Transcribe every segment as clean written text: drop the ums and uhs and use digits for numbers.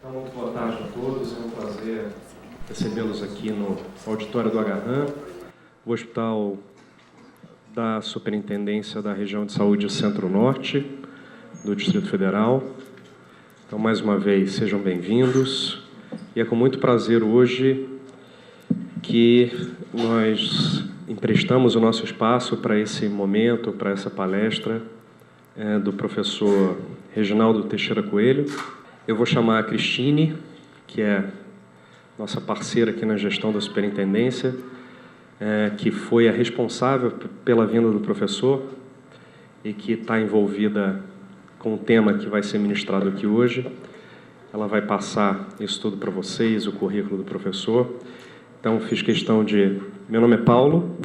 Então, muito boa tarde a todos. É um prazer recebê-los aqui no auditório do Agarram, o Hospital da Superintendência da Região de Saúde Centro-Norte, do Distrito Federal. Então, mais uma vez, sejam bem-vindos. E é com muito prazer hoje que nós emprestamos o nosso espaço para esse momento, para essa palestra do professor Reginaldo Teixeira Coelho. Eu vou chamar a Cristine, que é nossa parceira aqui na gestão da superintendência, que foi a responsável pela vinda do professor e que está envolvida com o tema que vai ser ministrado aqui hoje. Ela vai passar isso tudo para vocês, o currículo do professor. Então, fiz questão de... Meu nome é Paulo,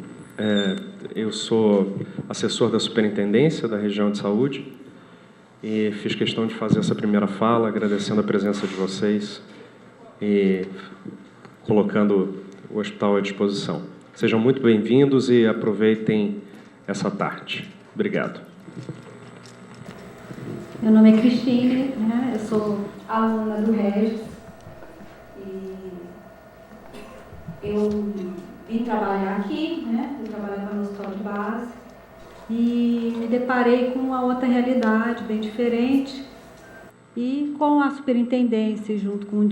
eu sou assessor da superintendência da região de saúde e fiz questão de fazer essa primeira fala, agradecendo a presença de vocês e colocando o hospital à disposição. Sejam muito bem-vindos e aproveitem essa tarde. Obrigado. Meu nome é Cristine, né? Eu sou aluna do Regis e eu vim trabalhar aqui, né? Eu trabalhava no hospital de base e me deparei com uma outra realidade bem diferente e com a superintendência, junto com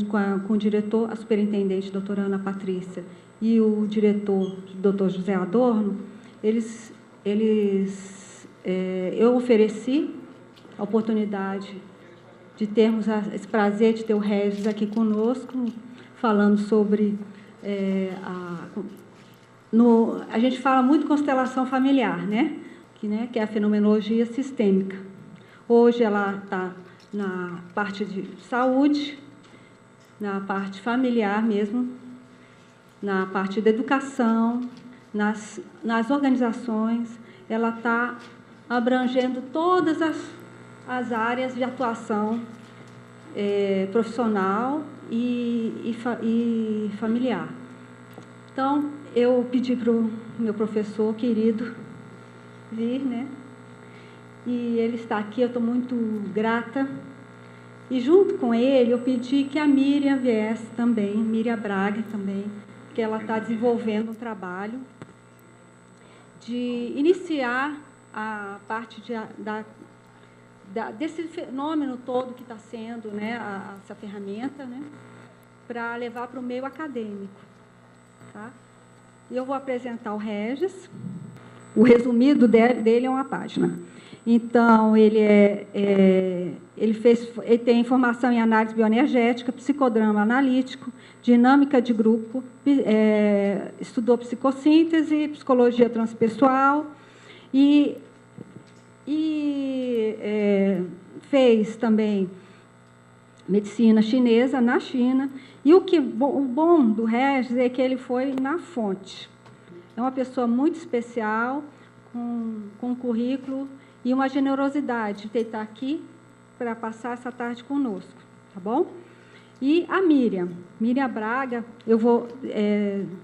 o diretor, a superintendente doutora Ana Patrícia e o diretor, doutor José Adorno, eu ofereci a oportunidade de termos esse prazer de ter o Regis aqui conosco, falando sobre... a gente fala muito constelação familiar, né? Que é a fenomenologia sistêmica. Hoje ela está na parte de saúde, na parte familiar mesmo, na parte da educação, nas organizações. Ela está abrangendo todas as áreas de atuação profissional e familiar. Então, eu pedi para o meu professor querido vir, né? E ele está aqui, eu estou muito grata. E junto com ele, eu pedi que a Miriam viesse também, Miriam Braga também, que ela está desenvolvendo um trabalho de iniciar a parte desse fenômeno todo que está sendo, né, essa ferramenta, né, para levar para o meio acadêmico. Tá? E eu vou apresentar o Regis. O resumido dele é uma página. Então, ele tem formação em análise bioenergética, psicodrama analítico, dinâmica de grupo, estudou psicossíntese, psicologia transpessoal e fez também medicina chinesa na China. E o bom do Regis é que ele foi na fonte. É uma pessoa muito especial, com um currículo e uma generosidade de estar aqui para passar essa tarde conosco, tá bom? E a Miriam Braga, eu vou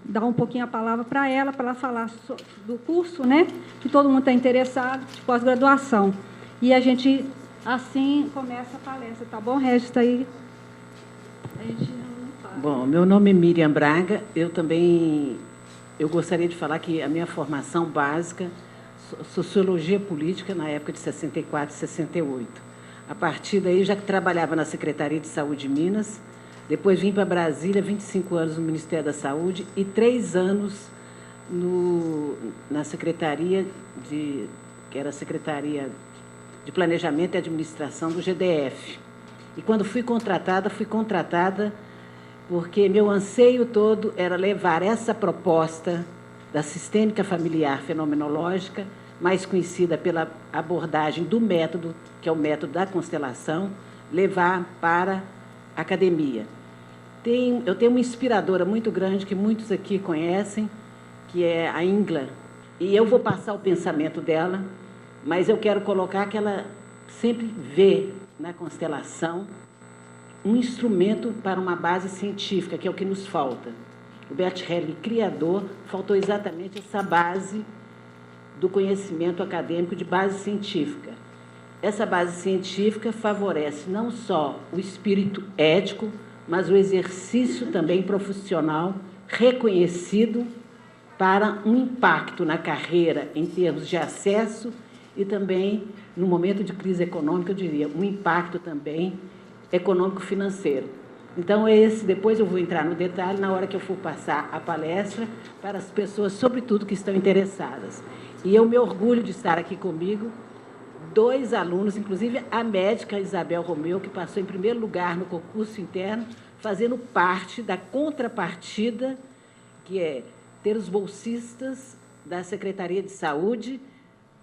dar um pouquinho a palavra para ela falar do curso, né? Que todo mundo está interessado, de pós-graduação. E a gente, assim, começa a palestra, tá bom, Regis? Está aí. A gente não fala. Bom, meu nome é Miriam Braga, eu gostaria de falar que a minha formação básica, Sociologia Política, na época de 64 e 68. A partir daí, já que trabalhava na Secretaria de Saúde de Minas, depois vim para Brasília, 25 anos no Ministério da Saúde e 3 anos na Secretaria que era a Secretaria de Planejamento e Administração do GDF. E quando fui contratada porque meu anseio todo era levar essa proposta da sistêmica familiar fenomenológica, mais conhecida pela abordagem do método, que é o método da constelação, levar para a academia. Eu tenho uma inspiradora muito grande, que muitos aqui conhecem, que é a Ingla, e eu vou passar o pensamento dela, mas eu quero colocar que ela sempre vê na constelação um instrumento para uma base científica, que é o que nos falta. O Bert Helling, criador, faltou exatamente essa base do conhecimento acadêmico de base científica. essa base científica favorece não só o espírito ético, mas o exercício também profissional reconhecido para um impacto na carreira em termos de acesso e também, no momento de crise econômica, eu diria, um impacto também econômico-financeiro. Então, depois eu vou entrar no detalhe na hora que eu for passar a palestra para as pessoas, sobretudo, que estão interessadas. E eu me orgulho de estar aqui comigo 2 alunos, inclusive a médica Isabel Romeu, que passou em primeiro lugar no concurso interno, fazendo parte da contrapartida, que é ter os bolsistas da Secretaria de Saúde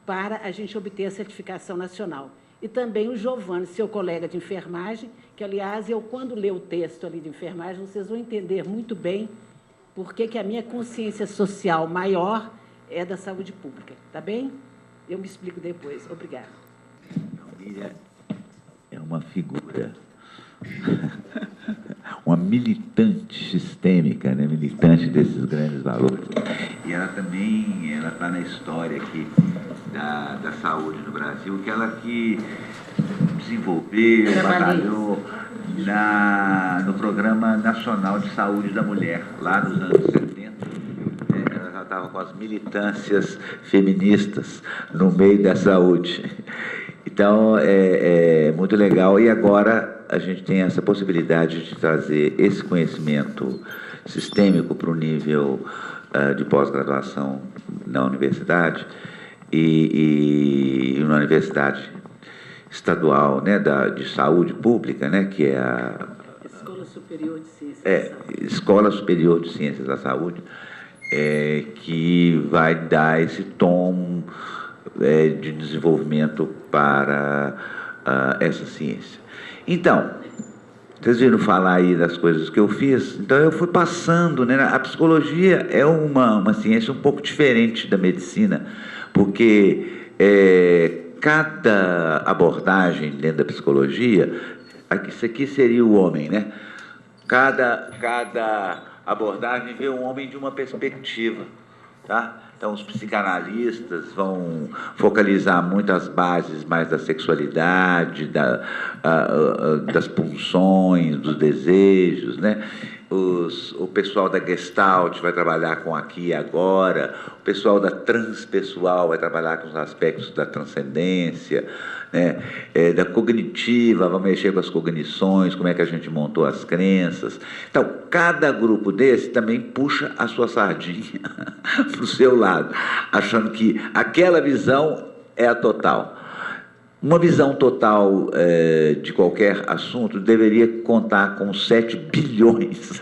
para a gente obter a certificação nacional. E também o Giovanni, seu colega de enfermagem, que, aliás, eu, quando ler o texto ali de enfermagem, vocês vão entender muito bem por que a minha consciência social maior é da saúde pública. Tá bem? Eu me explico depois. Obrigada. Lília é uma figura, uma militante sistêmica, né? Militante desses grandes valores. E ela também está na história aqui da saúde no Brasil, que ela que desenvolveu, batalhou no Programa Nacional de Saúde da Mulher, lá nos anos 70. Ela já estava com as militâncias feministas no meio da saúde. Então, é muito legal. E agora a gente tem essa possibilidade de trazer esse conhecimento sistêmico para o nível de pós-graduação na universidade e na universidade estadual, né, de saúde pública, né, que é a Escola Superior de Ciências da Saúde. Escola Superior de Ciências da Saúde, que vai dar esse tom de desenvolvimento para essa ciência. Então, vocês viram falar aí das coisas que eu fiz? Então, eu fui passando, né? A psicologia é uma ciência um pouco diferente da medicina, porque cada abordagem dentro da psicologia, isso aqui seria o homem, né? Cada abordagem vê o homem de uma perspectiva, tá? Então, os psicanalistas vão focalizar muito as bases mais da sexualidade, das pulsões, dos desejos, né? O pessoal da Gestalt vai trabalhar com aqui e agora, o pessoal da transpessoal vai trabalhar com os aspectos da transcendência, né? Da cognitiva, vai mexer com as cognições, como é que a gente montou as crenças. Então, cada grupo desse também puxa a sua sardinha para o seu lado, achando que aquela visão é a total. Uma visão total de qualquer assunto deveria contar com 7 bilhões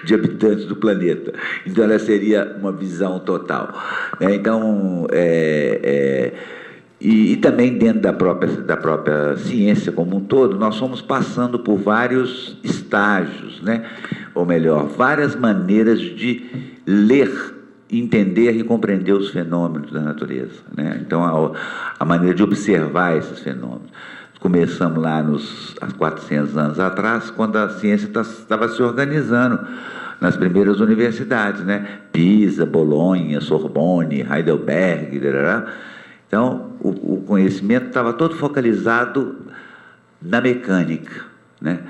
de habitantes do planeta. Então, ela seria uma visão total. Então, e também dentro da própria ciência como um todo, nós fomos passando por vários estágios, né? Ou melhor, várias maneiras de ler, entender e compreender os fenômenos da natureza, né? Então, a maneira de observar esses fenômenos. Começamos lá há 400 anos atrás, quando a ciência estava se organizando nas primeiras universidades, né? Pisa, Bolonha, Sorbonne, Heidelberg, etc. Então, o conhecimento estava todo focalizado na mecânica, né?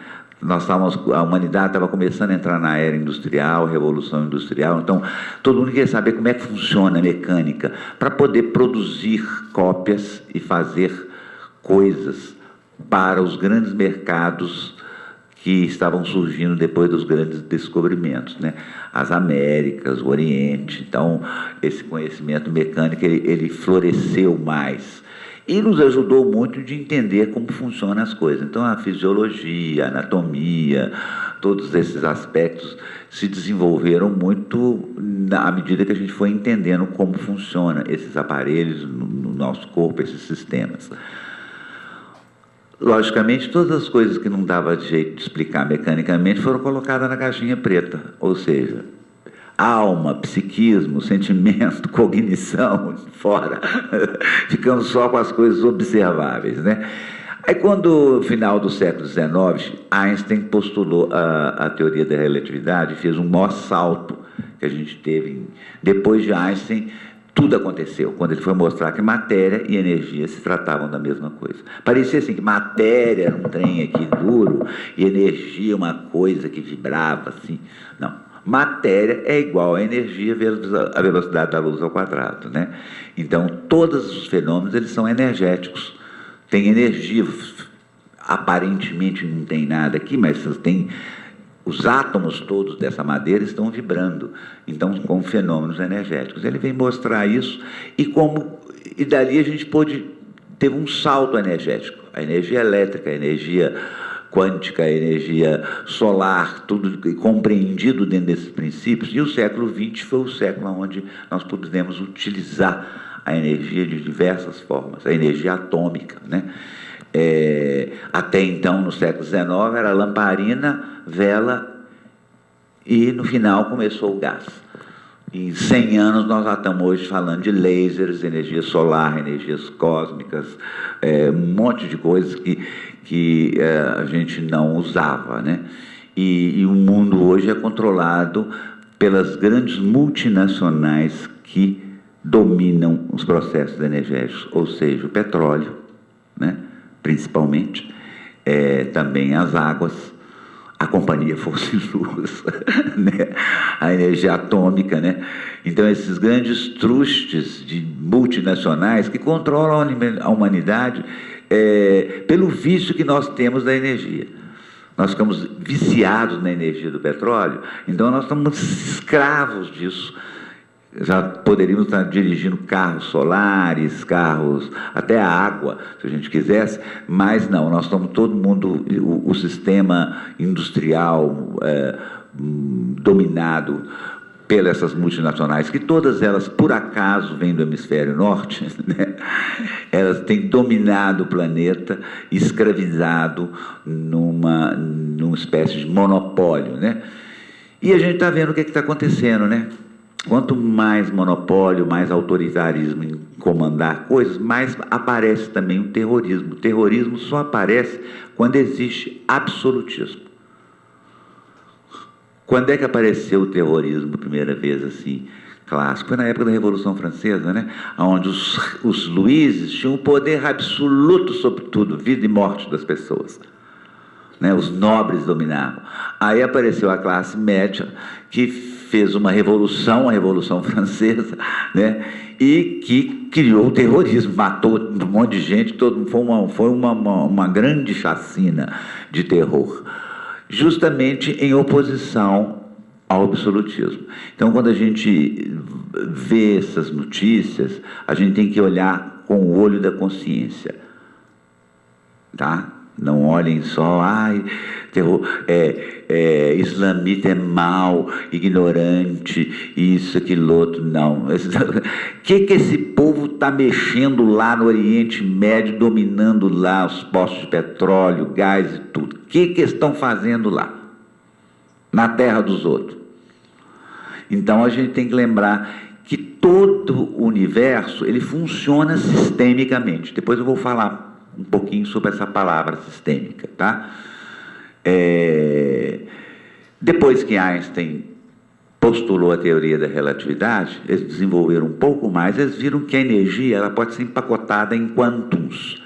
A humanidade estava começando a entrar na era industrial, revolução industrial, então todo mundo queria saber como é que funciona a mecânica para poder produzir cópias e fazer coisas para os grandes mercados que estavam surgindo depois dos grandes descobrimentos, né? As Américas, o Oriente. Então, esse conhecimento mecânico ele floresceu mais. E nos ajudou muito de entender como funcionam as coisas. Então, a fisiologia, a anatomia, todos esses aspectos se desenvolveram muito à medida que a gente foi entendendo como funcionam esses aparelhos no nosso corpo, esses sistemas. Logicamente, todas as coisas que não dava jeito de explicar mecanicamente foram colocadas na caixinha preta, ou seja, alma, psiquismo, sentimento, cognição, fora. Ficamos só com as coisas observáveis, né? Aí, quando, no final do século XIX, Einstein postulou a teoria da relatividade, fez um maior salto que a gente teve. Depois de Einstein, tudo aconteceu, quando ele foi mostrar que matéria e energia se tratavam da mesma coisa. Parecia assim, que matéria era um trem aqui duro, e energia uma coisa que vibrava, assim. Não. Matéria é igual a energia vezes a velocidade da luz ao quadrado, né? Então, todos os fenômenos, eles são energéticos. Tem energia, aparentemente não tem nada aqui, mas tem... Os átomos todos dessa madeira estão vibrando, então, com fenômenos energéticos. Ele vem mostrar isso, e dali a gente teve um salto energético. A energia elétrica, a energia quântica, a energia solar, tudo compreendido dentro desses princípios, e o século XX foi o século onde nós pudemos utilizar a energia de diversas formas, a energia atômica, né? Até então, no século XIX, era lamparina, vela e, no final, começou o gás. Em 100 anos, nós já estamos hoje falando de lasers, energia solar, energias cósmicas, um monte de coisas que a gente não usava, né? E o mundo hoje é controlado pelas grandes multinacionais que dominam os processos energéticos, ou seja, o petróleo, né? Principalmente, também as águas, a companhia Força e Luz, né? A energia atômica, né? Então, esses grandes trustes de multinacionais que controlam a humanidade pelo vício que nós temos da energia. Nós ficamos viciados na energia do petróleo, então nós estamos escravos disso. Já poderíamos estar dirigindo carros solares, carros, até a água, se a gente quisesse, mas não, nós estamos todo mundo, o sistema industrial dominado pelas essas multinacionais, que todas elas, por acaso, vêm do hemisfério norte, né? Elas têm dominado o planeta, escravizado numa espécie de monopólio, né? E a gente está vendo o que está acontecendo, né? Quanto mais monopólio, mais autoritarismo em comandar coisas, mais aparece também o terrorismo. O terrorismo só aparece quando existe absolutismo. Quando é que apareceu o terrorismo a primeira vez, assim, clássico? Foi na época da Revolução Francesa, né? Onde os luíses tinham o poder absoluto sobre tudo, vida e morte das pessoas. Né? Os nobres dominavam. Aí apareceu a classe média, que fez uma revolução, a Revolução Francesa, né? E que criou o terrorismo, matou um monte de gente, foi uma grande chacina de terror, justamente em oposição ao absolutismo. Então, quando a gente vê essas notícias, a gente tem que olhar com o olho da consciência, tá? Não olhem só, terror, islamita é mau, ignorante, isso, aquilo, outro, não. O que esse povo está mexendo lá no Oriente Médio, dominando lá os postos de petróleo, gás e tudo? O que eles estão fazendo lá, na terra dos outros? Então, a gente tem que lembrar que todo o universo, ele funciona sistemicamente. Depois eu vou falar um pouquinho sobre essa palavra sistêmica, tá? Depois que Einstein postulou a teoria da relatividade, eles desenvolveram um pouco mais, eles viram que a energia ela pode ser empacotada em quântons,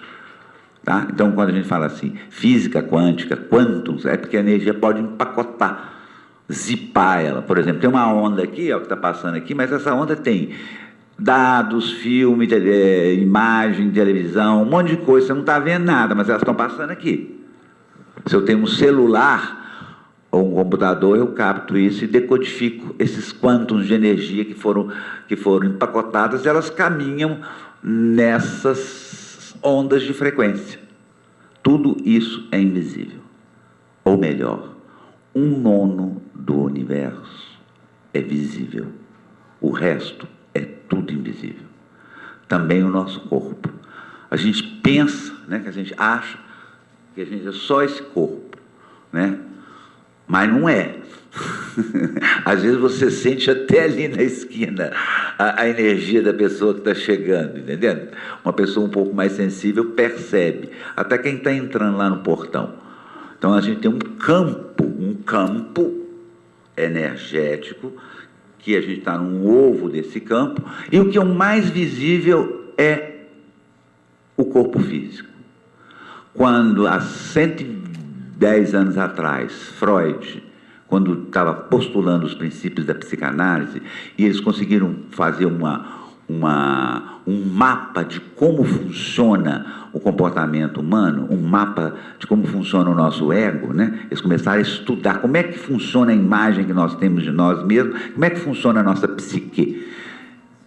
tá? Então, quando a gente fala assim, física quântica, quântons, é porque a energia pode empacotar, zipar ela. Por exemplo, tem uma onda aqui, ó, que está passando aqui, mas essa onda tem dados, filme, imagem, televisão, um monte de coisa, você não está vendo nada, mas elas estão passando aqui. Se eu tenho um celular ou um computador, eu capto isso e decodifico esses quântons de energia que foram empacotadas, elas caminham nessas ondas de frequência. Tudo isso é invisível. Ou melhor, 1/9 do universo é visível. O resto é tudo invisível. Também o nosso corpo. A gente pensa, né, que a gente acha que a gente é só esse corpo, né? Mas não é. Às vezes você sente até ali na esquina a energia da pessoa que está chegando, entendendo? Uma pessoa um pouco mais sensível percebe, até quem está entrando lá no portão. Então a gente tem um campo energético que a gente está num ovo desse campo, e o que é o mais visível é o corpo físico. Quando, há 110 anos atrás, Freud, quando estava postulando os princípios da psicanálise, e eles conseguiram fazer um mapa de como funciona o comportamento humano, um mapa de como funciona o nosso ego, né? Eles começaram a estudar como é que funciona a imagem que nós temos de nós mesmos, como é que funciona a nossa psique.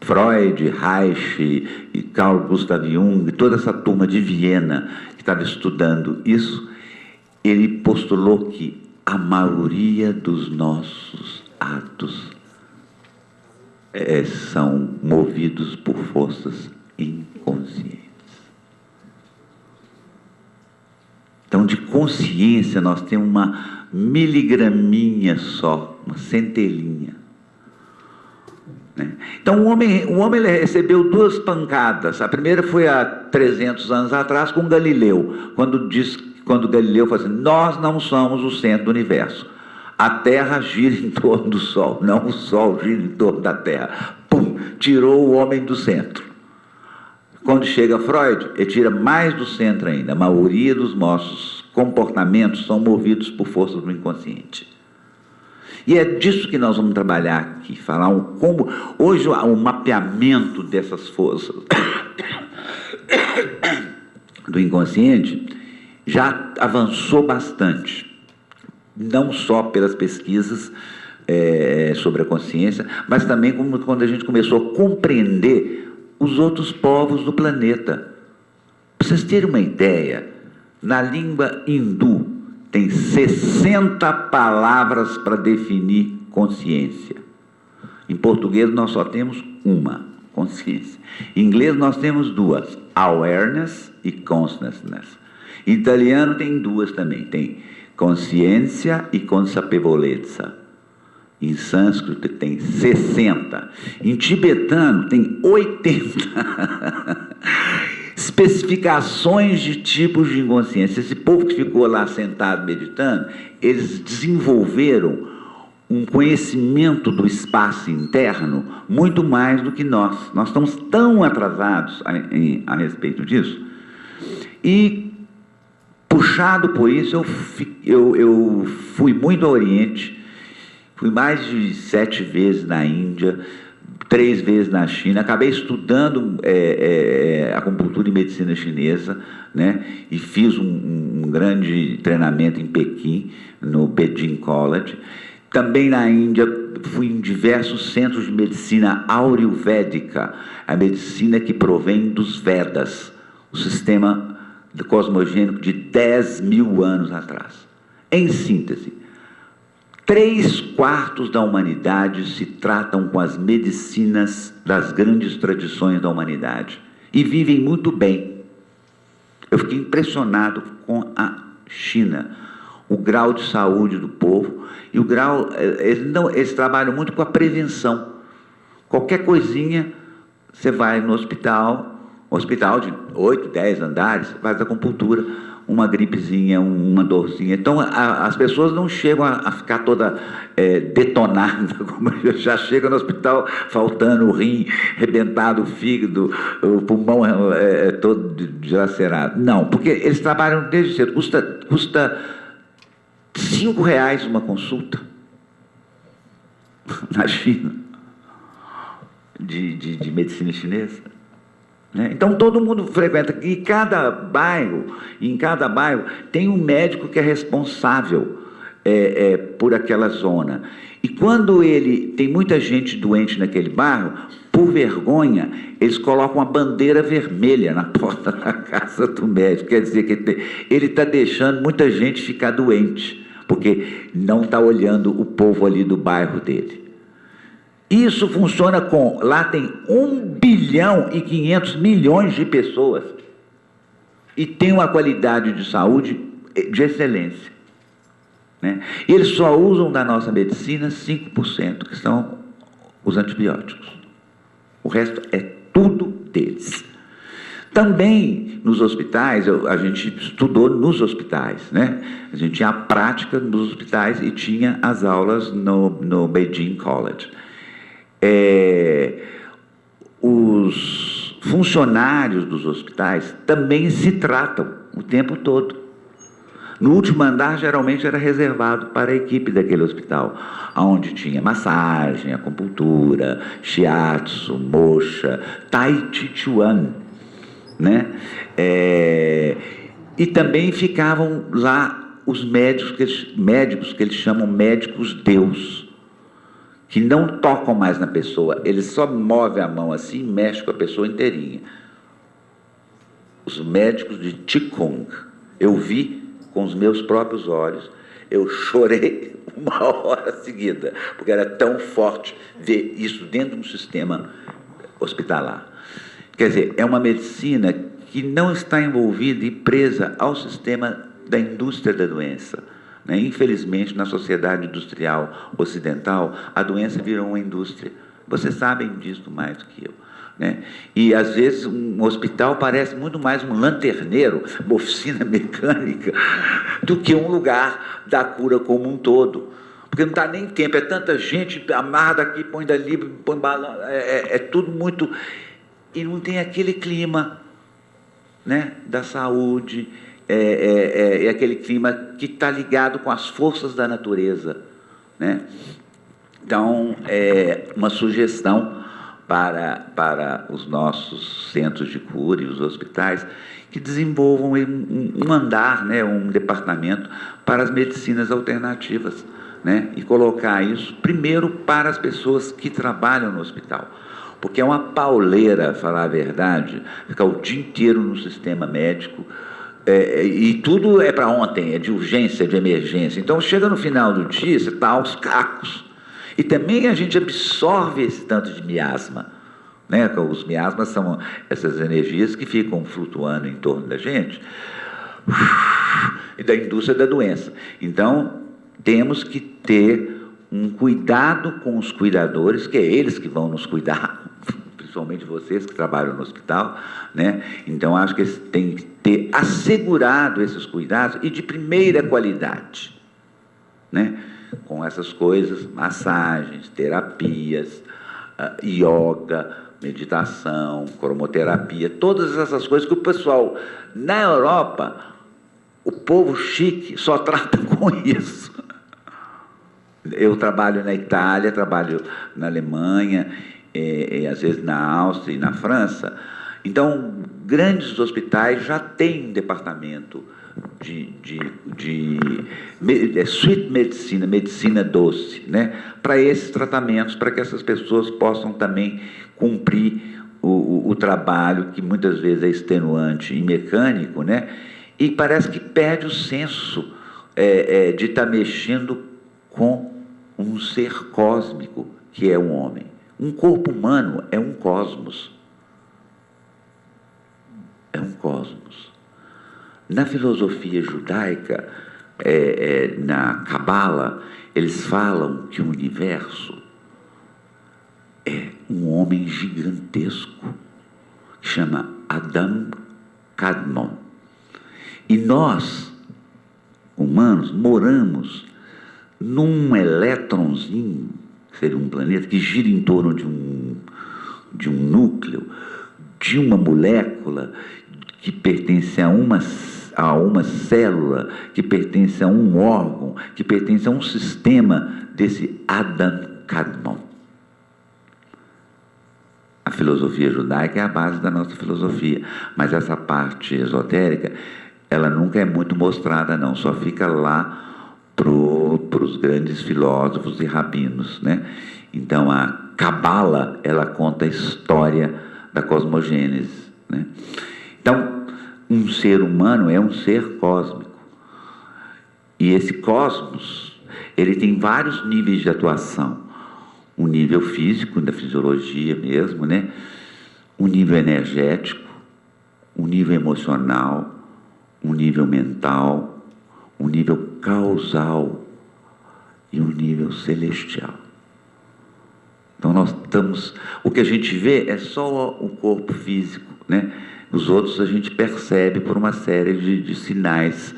Freud, Reich, e Carl Gustav Jung, toda essa turma de Viena que estava estudando isso, ele postulou que a maioria dos nossos atos são movidos por forças inconscientes. Então, de consciência, nós temos uma miligraminha só, uma centelhinha. Né? Então, o homem ele recebeu 2 pancadas. A primeira foi há 300 anos atrás, com Galileu, quando Galileu falou assim: nós não somos o centro do universo. A Terra gira em torno do Sol, não o Sol gira em torno da Terra. Pum! Tirou o homem do centro. Quando chega Freud, ele tira mais do centro ainda. A maioria dos nossos comportamentos são movidos por forças do inconsciente. E é disso que nós vamos trabalhar aqui, falar como hoje o mapeamento dessas forças do inconsciente já avançou bastante. Não só pelas pesquisas sobre a consciência, mas também quando a gente começou a compreender os outros povos do planeta. Para vocês terem uma ideia, na língua hindu tem 60 palavras para definir consciência. Em português nós só temos uma, consciência. Em inglês nós temos 2, awareness e consciousness. Em italiano tem 2 também, tem consciência e consapevolezza. Em sânscrito tem 60. Em tibetano tem 80 especificações de tipos de inconsciência. Esse povo que ficou lá sentado meditando, eles desenvolveram um conhecimento do espaço interno muito mais do que nós. Nós estamos tão atrasados a respeito disso. E puxado por isso, eu fui muito ao Oriente, fui mais de 7 vezes na Índia, 3 vezes na China, acabei estudando acupuntura e medicina chinesa, né? E fiz um grande treinamento em Pequim, no Beijing College. Também na Índia, fui em diversos centros de medicina ayurvédica, a medicina que provém dos Vedas, o sistema cosmogênico de 10.000 anos atrás. Em síntese, 3/4 da humanidade se tratam com as medicinas das grandes tradições da humanidade e vivem muito bem. Eu fiquei impressionado com a China, o grau de saúde do povo e o grau. Eles trabalham muito com a prevenção. Qualquer coisinha, você vai no hospital de 8, 10 andares, faz acupuntura, uma gripezinha, uma dorzinha. Então, as pessoas não chegam a ficar toda detonada, como já chega no hospital faltando o rim, arrebentado o fígado, o pulmão todo dilacerado. Não, porque eles trabalham desde cedo. Custa R$5 uma consulta na China de medicina chinesa. Então todo mundo frequenta, e em cada bairro tem um médico que é responsável por aquela zona. E quando tem muita gente doente naquele bairro, por vergonha, eles colocam uma bandeira vermelha na porta da casa do médico. Quer dizer que ele está deixando muita gente ficar doente, porque não está olhando o povo ali do bairro dele. Isso funciona lá tem 1,5 bilhão de pessoas e tem uma qualidade de saúde de excelência, né? E eles só usam da nossa medicina 5%, que são os antibióticos. O resto é tudo deles. Também nos hospitais, a gente estudou nos hospitais, né? A gente tinha a prática nos hospitais e tinha as aulas no Beijing College. os funcionários dos hospitais também se tratam o tempo todo. No último andar, geralmente, era reservado para a equipe daquele hospital, onde tinha massagem, acupuntura, shiatsu, moxa, tai chi chuan, né? E também ficavam lá os médicos que eles chamam médicos-deus, que não tocam mais na pessoa, eles só movem a mão assim e mexem com a pessoa inteirinha. Os médicos de Qigong, eu vi com os meus próprios olhos, eu chorei 1 hora seguida, porque era tão forte ver isso dentro de um sistema hospitalar. Quer dizer, é uma medicina que não está envolvida e presa ao sistema da indústria da doença, né? Infelizmente, na sociedade industrial ocidental, a doença virou uma indústria. Vocês sabem disso mais do que eu, né? E, às vezes, um hospital parece muito mais um lanterneiro, uma oficina mecânica, do que um lugar da cura como um todo. Porque não dá nem tempo, é tanta gente, amarra daqui, põe dali, põe balão, é tudo muito... E não tem aquele clima, né, da saúde, aquele clima que está ligado com as forças da natureza, né? Então, uma sugestão para os nossos centros de cura e os hospitais que desenvolvam um andar, né, um departamento para as medicinas alternativas, né, e colocar isso primeiro para as pessoas que trabalham no hospital, porque é uma pauleira, falar a verdade, ficar o dia inteiro no sistema médico, e tudo é para ontem, é de urgência, de emergência. Então, chega no final do dia, você está aos cacos. E também a gente absorve esse tanto de miasma, né? Os miasmas são essas energias que ficam flutuando em torno da gente, e da indústria da doença. Então, temos que ter um cuidado com os cuidadores, que é eles que vão nos cuidar, principalmente vocês que trabalham no hospital, né? Então, acho que tem que ter assegurado esses cuidados e de primeira qualidade, né? Com essas coisas, massagens, terapias, yoga, meditação, cromoterapia, todas essas coisas que o pessoal, na Europa, o povo chique só trata com isso. Eu trabalho na Itália, trabalho na Alemanha, às vezes na Áustria e na França. Então, grandes hospitais já têm um departamento de sweet medicina, medicina doce, né? Para esses tratamentos, para que essas pessoas possam também cumprir o trabalho, que muitas vezes é extenuante e mecânico, né? E parece que perde o senso de estar mexendo com um ser cósmico, que é um homem. Um corpo humano é um cosmos. É um cosmos. Na filosofia judaica, na Cabala, eles falam que o universo é um homem gigantesco, que chama Adam Kadmon. E nós, humanos, moramos num elétronzinho, que seria um planeta, que gira em torno de um núcleo, de uma molécula que pertence a uma célula, que pertence a um órgão, que pertence a um sistema desse Adam Kadmon. A filosofia judaica é a base da nossa filosofia, mas essa parte esotérica, ela nunca é muito mostrada, não, só fica lá para os grandes filósofos e rabinos, né? Então, a Cabala, ela conta a história da cosmogênese, né? Então, um ser humano é um ser cósmico. E esse cosmos, ele tem vários níveis de atuação. Um nível físico, da fisiologia mesmo, né? Um nível energético, um nível emocional, um nível mental, um nível causal e um nível celestial. Então, nós estamos... O que a gente vê é só o corpo físico, né? Os outros a gente percebe por uma série de sinais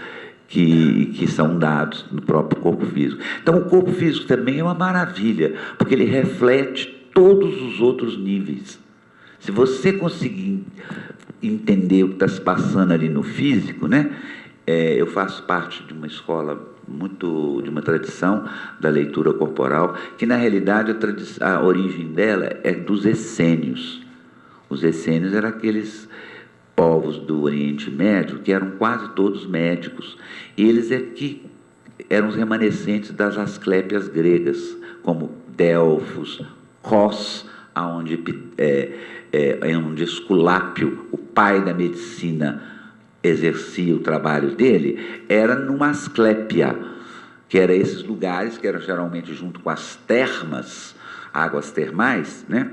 que são dados no próprio corpo físico. Então, o corpo físico também é uma maravilha, porque ele reflete todos os outros níveis. Se você conseguir entender o que está se passando ali no físico, né? Eu faço parte de uma escola de uma tradição da leitura corporal, que na realidade a origem dela é dos essênios. Os essênios eram aqueles povos do Oriente Médio que eram quase todos médicos. Eles eram os remanescentes das asclépias gregas, como Delfos, Cos, onde Esculápio, o pai da medicina, exercia o trabalho dele, era numa asclépia, que eram esses lugares que eram geralmente junto com as termas, águas termais, né?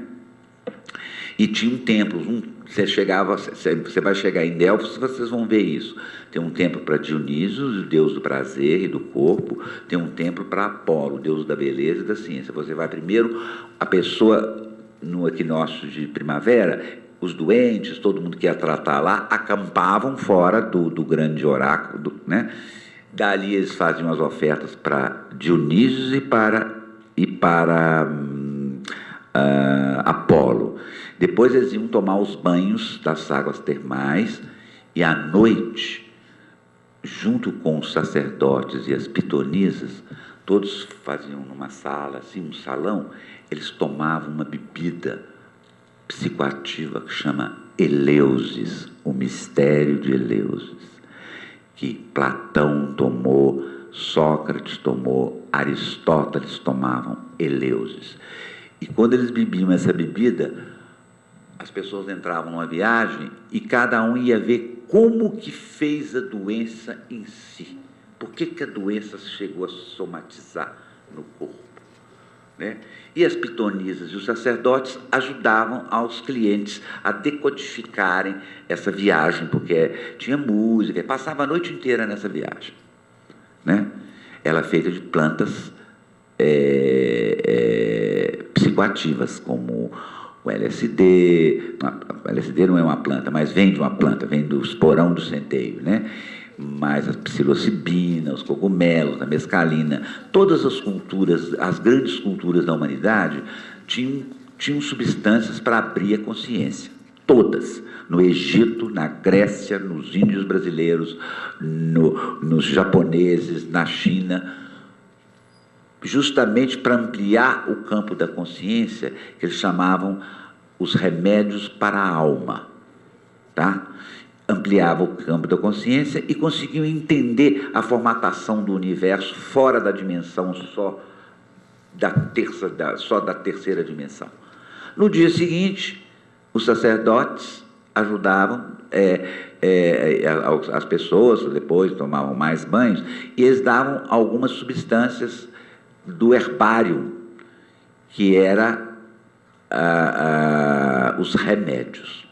E tinham templos. Você vai chegar em Delfos, vocês vão ver isso. Tem um templo para Dionísio, o deus do prazer e do corpo. Tem um templo para Apolo, o deus da beleza e da ciência. Você vai primeiro, a pessoa no equinócio de primavera, os doentes, todo mundo que ia tratar lá, acampavam fora do grande oráculo, né? Dali eles faziam as ofertas para Dionísio e para Apolo. Depois eles iam tomar os banhos das águas termais e à noite, junto com os sacerdotes e as pitonisas, todos faziam numa sala, assim, um salão, eles tomavam uma bebida psicoativa que chama Eleusis, o mistério de Eleusis, que Platão tomou, Sócrates tomou, Aristóteles tomavam Eleusis. E quando eles bebiam essa bebida, as pessoas entravam numa viagem e cada um ia ver como que fez a doença em si. Por que a doença chegou a somatizar no corpo, né? E as pitonisas e os sacerdotes ajudavam aos clientes a decodificarem essa viagem, porque tinha música, passava a noite inteira nessa viagem, né? Ela é feita de plantas psicoativas, como o LSD. O LSD não é uma planta, mas vem de uma planta, vem do esporão do centeio, né? Mas a psilocibina, os cogumelos, a mescalina, todas as culturas, as grandes culturas da humanidade, tinham substâncias para abrir a consciência. Todas. No Egito, na Grécia, nos índios brasileiros, nos japoneses, na China, justamente para ampliar o campo da consciência, que eles chamavam os remédios para a alma, tá? Ampliava o campo da consciência e conseguiu entender a formatação do universo fora da dimensão só da terceira dimensão. No dia seguinte, os sacerdotes ajudavam as pessoas, depois tomavam mais banhos, e eles davam algumas substâncias do herbário, que era os remédios,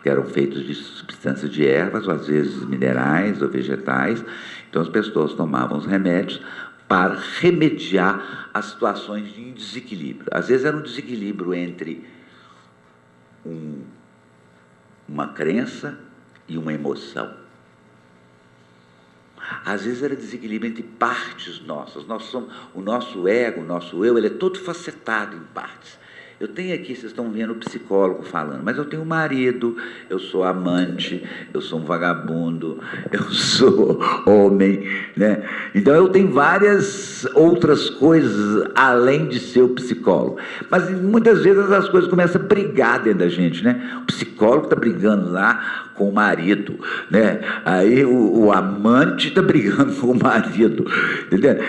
que eram feitos de substâncias de ervas, ou às vezes minerais ou vegetais. Então as pessoas tomavam os remédios para remediar as situações de desequilíbrio. Às vezes era um desequilíbrio entre uma crença e uma emoção. Às vezes era desequilíbrio entre partes nossas. O nosso ego, o nosso eu, ele é todo facetado em partes. Eu tenho aqui, vocês estão vendo o psicólogo falando, mas eu tenho um marido, eu sou amante, eu sou um vagabundo, eu sou homem, né? Então eu tenho várias outras coisas além de ser o psicólogo. Mas muitas vezes as coisas começam a brigar dentro da gente, né? O psicólogo está brigando lá com o marido, né? Aí o amante está brigando com o marido, entendeu?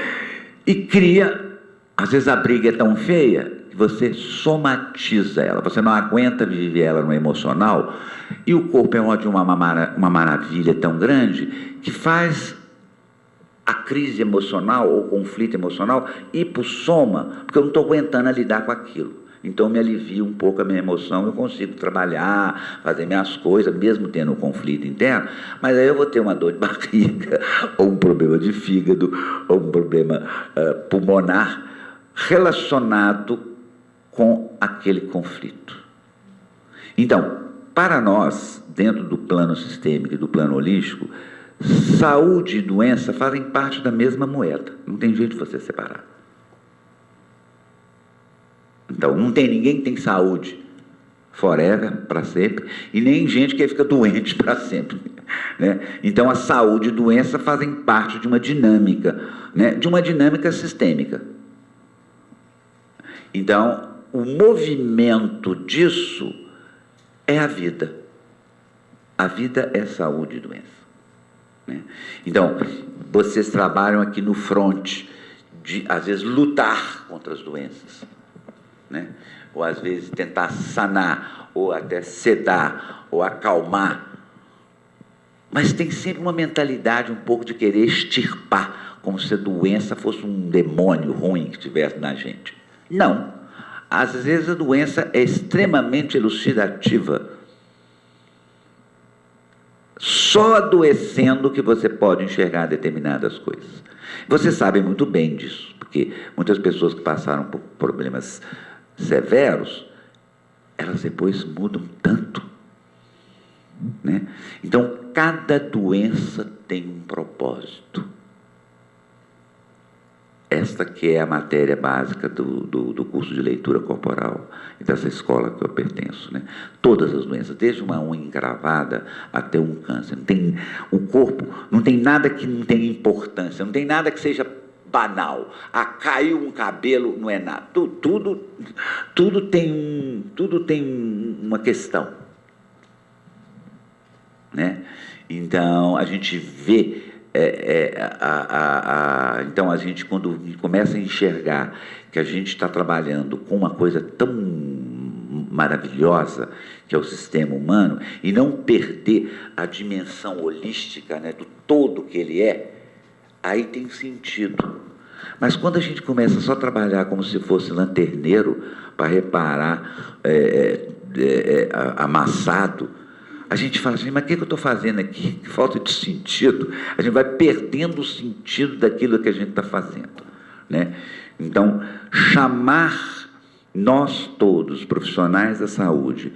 E cria, às vezes a briga é tão feia, você somatiza ela, você não aguenta viver ela no emocional, e o corpo é de uma maravilha tão grande que faz a crise emocional ou conflito emocional ir para o soma, porque eu não estou aguentando lidar com aquilo. Então me alivia um pouco a minha emoção, eu consigo trabalhar, fazer minhas coisas, mesmo tendo um conflito interno, mas aí eu vou ter uma dor de barriga, ou um problema de fígado, ou um problema pulmonar relacionado com aquele conflito. Então, para nós, dentro do plano sistêmico e do plano holístico, saúde e doença fazem parte da mesma moeda. Não tem jeito de você separar. Então, não tem ninguém que tem saúde forever, para sempre, e nem gente que fica doente para sempre, né? Então, a saúde e doença fazem parte de uma dinâmica, né? De uma dinâmica sistêmica. Então, o movimento disso é a vida. A vida é saúde e doença, né? Então, vocês trabalham aqui no fronte de, às vezes, lutar contra as doenças, né? Ou às vezes tentar sanar, ou até sedar, ou acalmar. Mas tem sempre uma mentalidade um pouco de querer extirpar, como se a doença fosse um demônio ruim que estivesse na gente. Não. Às vezes a doença é extremamente elucidativa. Só adoecendo que você pode enxergar determinadas coisas. Vocês sabem muito bem disso, porque muitas pessoas que passaram por problemas severos, elas depois mudam tanto, né? Então, cada doença tem um propósito. Esta que é a matéria básica do curso de leitura corporal e dessa escola que eu pertenço, né? Todas as doenças, desde uma unha encravada até um câncer. Não tem, o corpo não tem nada que não tenha importância, não tem nada que seja banal. Caiu um cabelo, não é nada. Tudo tem uma questão, né? Então, a gente vê... Então, a gente, quando começa a enxergar que a gente está trabalhando com uma coisa tão maravilhosa, que é o sistema humano, e não perder a dimensão holística, né, do todo que ele é, aí tem sentido. Mas quando a gente começa só a trabalhar como se fosse lanterneiro para reparar amassado, a gente fala assim, mas o que eu estou fazendo aqui? Que falta de sentido. A gente vai perdendo o sentido daquilo que a gente está fazendo, né? Então, chamar nós todos, profissionais da saúde,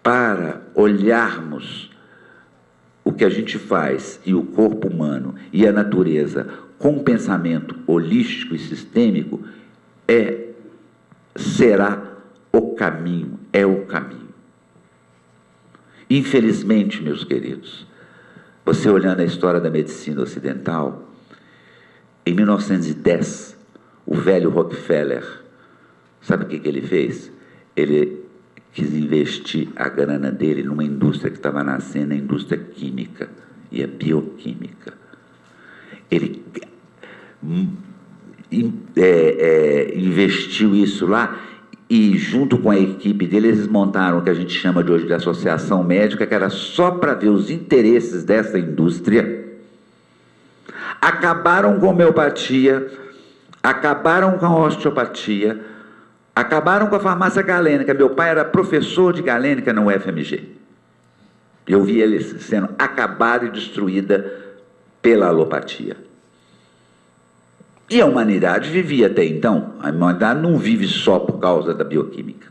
para olharmos o que a gente faz e o corpo humano e a natureza com um pensamento holístico e sistêmico será o caminho, é o caminho. Infelizmente, meus queridos, você olhando a história da medicina ocidental, em 1910, o velho Rockefeller, sabe o que ele fez? Ele quis investir a grana dele numa indústria que estava nascendo, a indústria química e a bioquímica. Ele investiu isso lá. E, junto com a equipe dele, eles montaram o que a gente chama de hoje de associação médica, que era só para ver os interesses dessa indústria. Acabaram com a homeopatia, acabaram com a osteopatia, acabaram com a farmácia galênica. Meu pai era professor de galênica na UFMG. Eu vi ele sendo acabada e destruída pela alopatia. E a humanidade vivia até então. A humanidade não vive só por causa da bioquímica.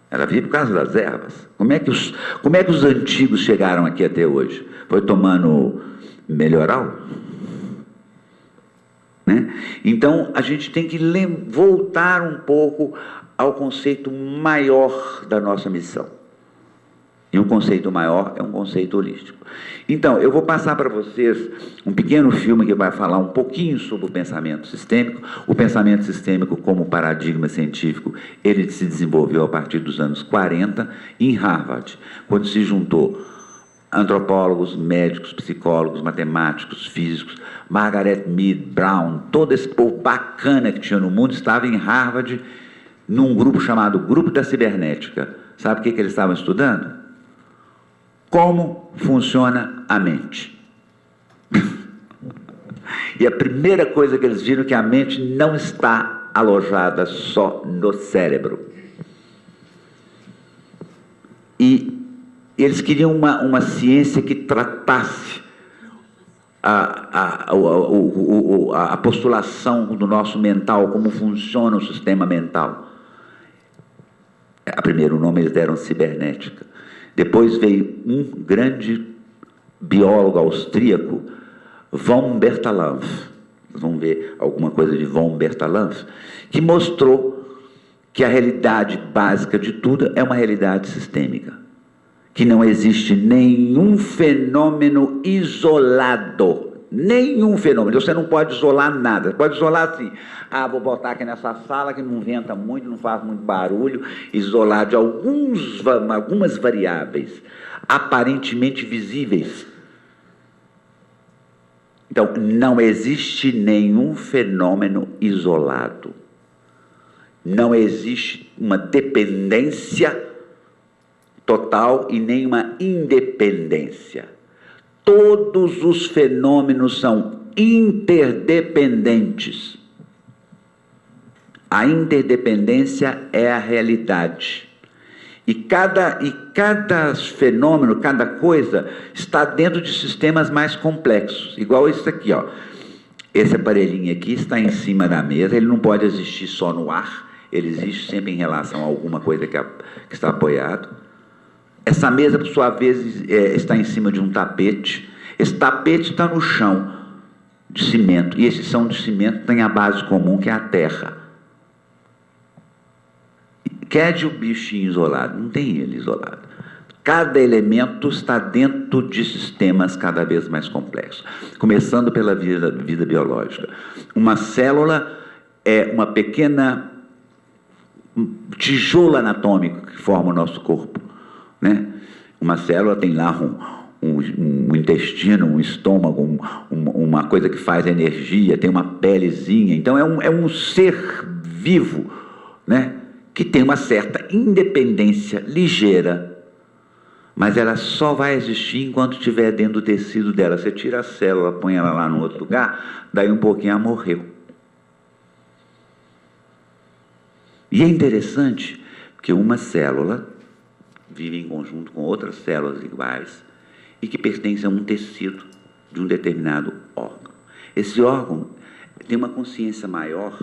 Ela vive por causa das ervas. Como é que os antigos chegaram aqui até hoje? Foi tomando melhoral? Né? Então, a gente tem que voltar um pouco ao conceito maior da nossa missão. E o conceito maior é um conceito holístico. Então, eu vou passar para vocês um pequeno filme que vai falar um pouquinho sobre o pensamento sistêmico. O pensamento sistêmico, como paradigma científico, ele se desenvolveu a partir dos anos 40 em Harvard, quando se juntou antropólogos, médicos, psicólogos, matemáticos, físicos, Margaret Mead, Brown, todo esse povo bacana que tinha no mundo estava em Harvard, num grupo chamado Grupo da Cibernética. Sabe o que eles estavam estudando? Como funciona a mente. E a primeira coisa que eles viram é que a mente não está alojada só no cérebro. E eles queriam uma ciência que tratasse a postulação do nosso mental, como funciona o sistema mental. A primeiro nome eles deram cibernética. Depois veio um grande biólogo austríaco, von Bertalanff. Vocês vão ver alguma coisa de von Bertalanff, que mostrou que a realidade básica de tudo é uma realidade sistêmica, que não existe nenhum fenômeno isolado. Nenhum fenômeno, você não pode isolar nada. Pode isolar assim, vou botar aqui nessa sala que não venta muito, não faz muito barulho, isolar de algumas variáveis aparentemente visíveis. Então, não existe nenhum fenômeno isolado. Não existe uma dependência total e nem uma independência. Todos os fenômenos são interdependentes. A interdependência é a realidade. E cada fenômeno, cada coisa, está dentro de sistemas mais complexos. Igual isso aqui, ó. Esse aparelhinho aqui está em cima da mesa, ele não pode existir só no ar, ele existe sempre em relação a alguma coisa que está apoiado. Essa mesa, por sua vez, está em cima de um tapete. Esse tapete está no chão de cimento. E esse chão de cimento tem a base comum, que é a terra. Quer o bichinho isolado? Não tem ele isolado. Cada elemento está dentro de sistemas cada vez mais complexos. Começando pela vida biológica. Uma célula é uma pequena tijolo anatômico que forma o nosso corpo. Né? Uma célula tem lá um intestino, um estômago, uma coisa que faz energia, tem uma pelezinha. Então é um ser vivo, né? Que tem uma certa independência ligeira, mas ela só vai existir enquanto estiver dentro do tecido dela. Você tira a célula, põe ela lá no outro lugar, daí um pouquinho ela morreu. E é interessante porque uma célula vive em conjunto com outras células iguais e que pertencem a um tecido de um determinado órgão. Esse órgão tem uma consciência maior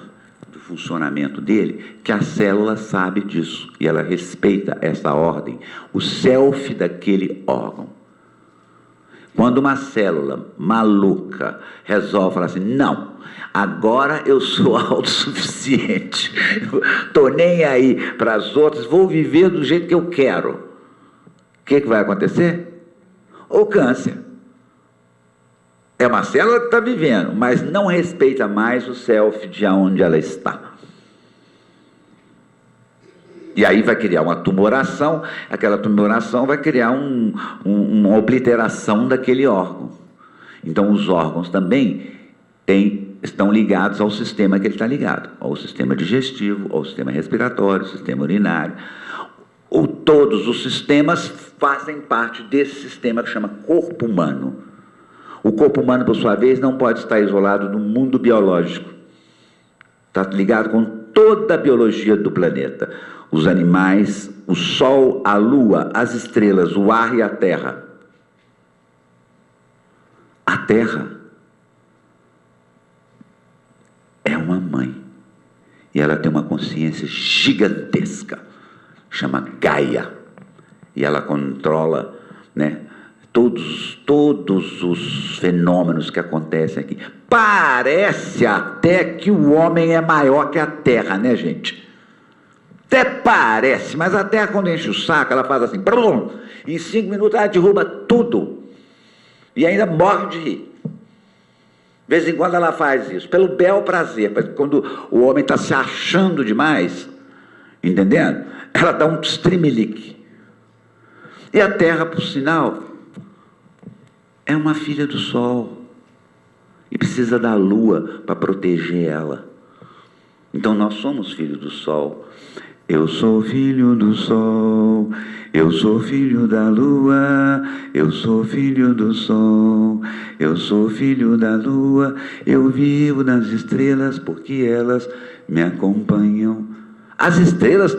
do funcionamento dele, que a célula sabe disso e ela respeita essa ordem, o self daquele órgão. Quando uma célula maluca resolve falar assim, não, agora eu sou autossuficiente, estou nem aí para as outras, vou viver do jeito que eu quero. O que vai acontecer? O câncer. É uma célula que está vivendo, mas não respeita mais o self de onde ela está. E aí vai criar uma tumoração, aquela tumoração vai criar uma obliteração daquele órgão. Então os órgãos também estão ligados ao sistema que ele está ligado, ao sistema digestivo, ao sistema respiratório, ao sistema urinário. Todos os sistemas fazem parte desse sistema que chama corpo humano. O corpo humano, por sua vez, não pode estar isolado do mundo biológico. Está ligado com toda a biologia do planeta. Os animais, o sol, a lua, as estrelas, o ar e a terra. A terra é uma mãe. E ela tem uma consciência gigantesca. Chama Gaia. E ela controla, né, todos os fenômenos que acontecem aqui. Parece até que o homem é maior que a terra, né, gente? Até parece, mas a terra, quando enche o saco, ela faz assim, brum, em 5 minutos ela derruba tudo. E ainda morre de rir. De vez em quando ela faz isso, pelo bel prazer, quando o homem está se achando demais, entendendo? Ela dá um stremelique. E a terra, por sinal, é uma filha do sol. E precisa da lua para proteger ela. Então nós somos filhos do sol. Eu sou filho do sol, eu sou filho da lua, eu sou filho do sol, eu sou filho da lua, eu vivo nas estrelas porque elas me acompanham. As estrelas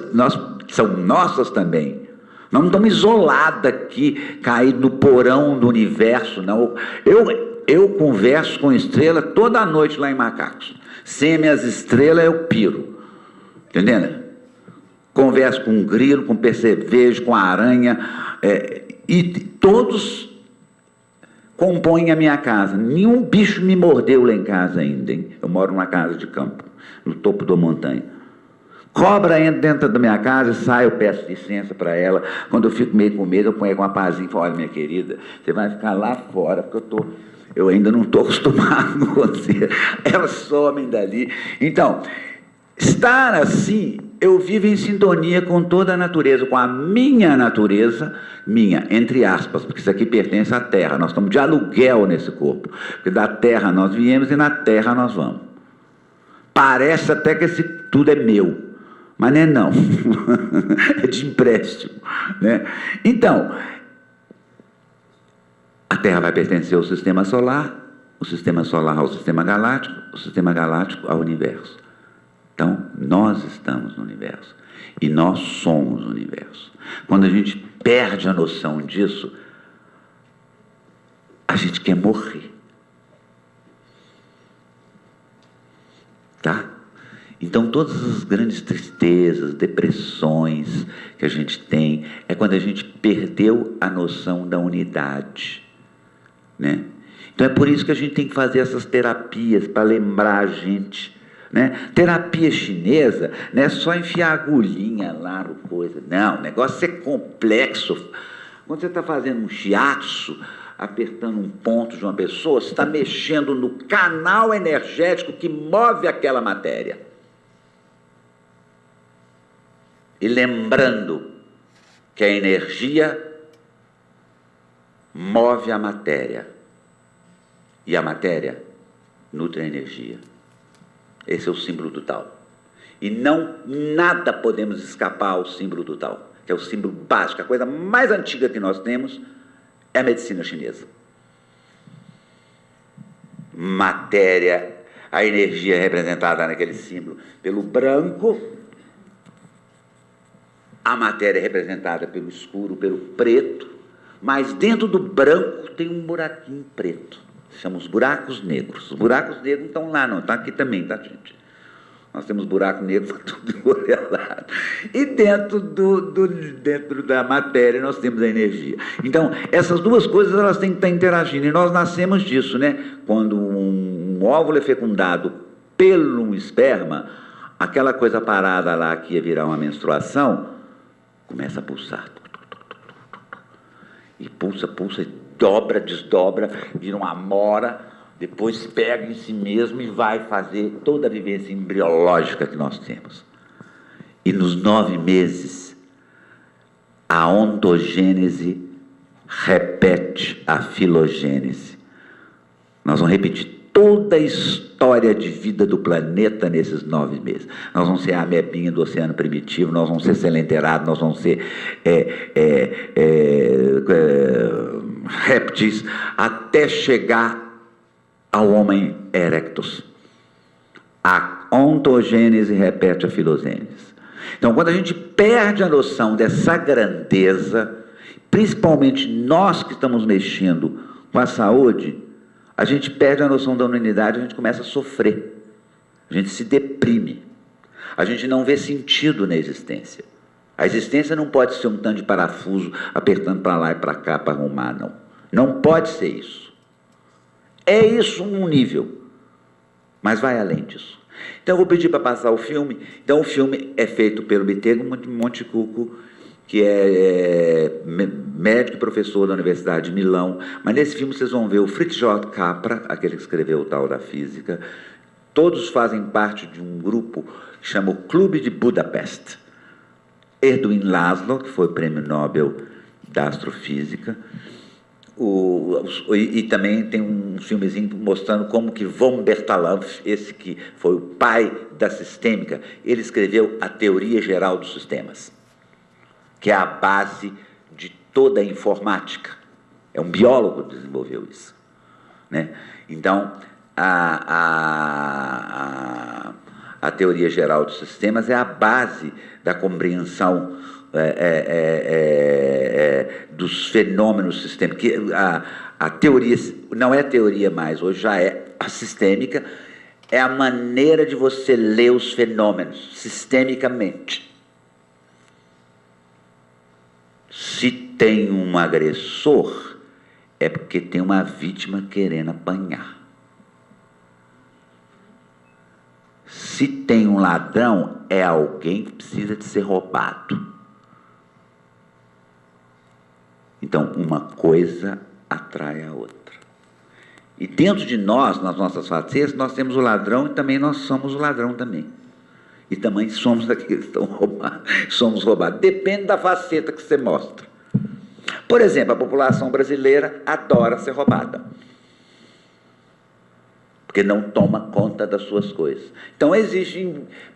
são nossas também. Nós não estamos isolados aqui, caídos no porão do universo, não. Eu converso com estrela toda noite lá em Macacos. Sem minhas estrelas eu piro. Entendendo? Converso com um grilo, com percevejo, com aranha, e todos compõem a minha casa. Nenhum bicho me mordeu lá em casa ainda, hein? Eu moro numa casa de campo, no topo da montanha. Cobra entra dentro da minha casa, sai, eu peço licença para ela. Quando eu fico meio com medo, eu ponho com uma pazinha e falo, olha, minha querida, você vai ficar lá fora, porque eu ainda não estou acostumado com você. Elas somem dali. Então, estar assim, eu vivo em sintonia com toda a natureza, com a minha natureza, minha, entre aspas, porque isso aqui pertence à Terra. Nós estamos de aluguel nesse corpo, porque da Terra nós viemos e na Terra nós vamos. Parece até que esse tudo é meu. Mas não é não, é de empréstimo, né? Então, a Terra vai pertencer ao Sistema Solar, o Sistema Solar ao Sistema Galáctico, o Sistema Galáctico ao Universo. Então, nós estamos no Universo e nós somos o Universo. Quando a gente perde a noção disso, a gente quer morrer. Tá? Então, todas as grandes tristezas, depressões que a gente tem, é quando a gente perdeu a noção da unidade, né? Então, é por isso que a gente tem que fazer essas terapias, para lembrar a gente, né? Terapia chinesa não é só enfiar agulhinha lá no coisa, não, o negócio é complexo. Quando você está fazendo um shiatsu, apertando um ponto de uma pessoa, você está mexendo no canal energético que move aquela matéria. E lembrando que a energia move a matéria e a matéria nutre a energia. Esse é o símbolo do Tao. E nada podemos escapar ao símbolo do Tao, que é o símbolo básico, a coisa mais antiga que nós temos é a medicina chinesa. Matéria, a energia é representada naquele símbolo pelo branco, a matéria é representada pelo escuro, pelo preto, mas dentro do branco tem um buraquinho preto. Chama os buracos negros. Os buracos negros estão lá, não, está aqui também, tá, gente? Nós temos buraco negro para tudo lado. E dentro da matéria nós temos a energia. Então, essas duas coisas elas têm que estar interagindo. E nós nascemos disso, né? Quando um óvulo é fecundado pelo um esperma, aquela coisa parada lá que ia virar uma menstruação, começa a pulsar. E pulsa, e dobra, desdobra, vira uma amora, depois pega em si mesmo e vai fazer toda a vivência embriológica que nós temos. E nos 9 meses, a ontogênese repete a filogênese. Nós vamos repetir toda a história de vida do planeta nesses 9 meses. Nós vamos ser a amebinha do oceano primitivo, nós vamos ser selenterado, nós vamos ser répteis, até chegar ao Homo erectus. A ontogênese repete a filogênese. Então, quando a gente perde a noção dessa grandeza, principalmente nós que estamos mexendo com a saúde, a gente perde a noção da unidade, a gente começa a sofrer, a gente se deprime, a gente não vê sentido na existência. A existência não pode ser um tanto de parafuso apertando para lá e para cá para arrumar, não. Não pode ser isso. É isso um nível, mas vai além disso. Então eu vou pedir para passar o filme. Então o filme é feito pelo Bitego Montecucco, que é médico e professor da Universidade de Milão. Mas nesse filme vocês vão ver o Fritjof Capra, aquele que escreveu o Tal da Física. Todos fazem parte de um grupo que chama o Clube de Budapeste. Erwin Laszlo, que foi prêmio Nobel da Astrofísica. E também tem um filmezinho mostrando como que von Bertalanffy, esse que foi o pai da sistêmica, ele escreveu a Teoria Geral dos Sistemas, que é a base de toda a informática. É um biólogo que desenvolveu isso, né? Então, a Teoria Geral dos Sistemas é a base da compreensão dos fenômenos sistêmicos. A teoria não é teoria mais, hoje já é a sistêmica, é a maneira de você ler os fenômenos sistemicamente. Se tem um agressor, é porque tem uma vítima querendo apanhar. Se tem um ladrão, é alguém que precisa de ser roubado. Então, uma coisa atrai a outra. E dentro de nós, nas nossas facetas, nós temos o ladrão e também nós somos o ladrão também. E também somos aqueles que estão roubados. Somos roubados. Depende da faceta que você mostra. Por exemplo, a população brasileira adora ser roubada. Porque não toma conta das suas coisas. Então,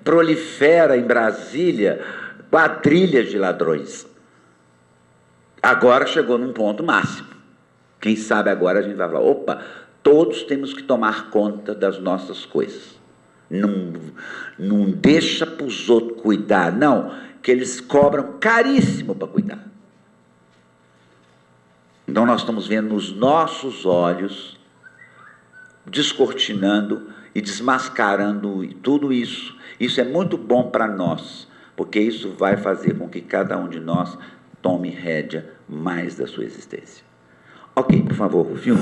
prolifera em Brasília quadrilhas de ladrões. Agora chegou num ponto máximo. Quem sabe agora a gente vai falar, opa, todos temos que tomar conta das nossas coisas. Não deixa para os outros cuidar, não, que eles cobram caríssimo para cuidar. Então nós estamos vendo nos nossos olhos, descortinando e desmascarando tudo isso. Isso é muito bom para nós, porque isso vai fazer com que cada um de nós tome rédea mais da sua existência. Ok, por favor, o filme.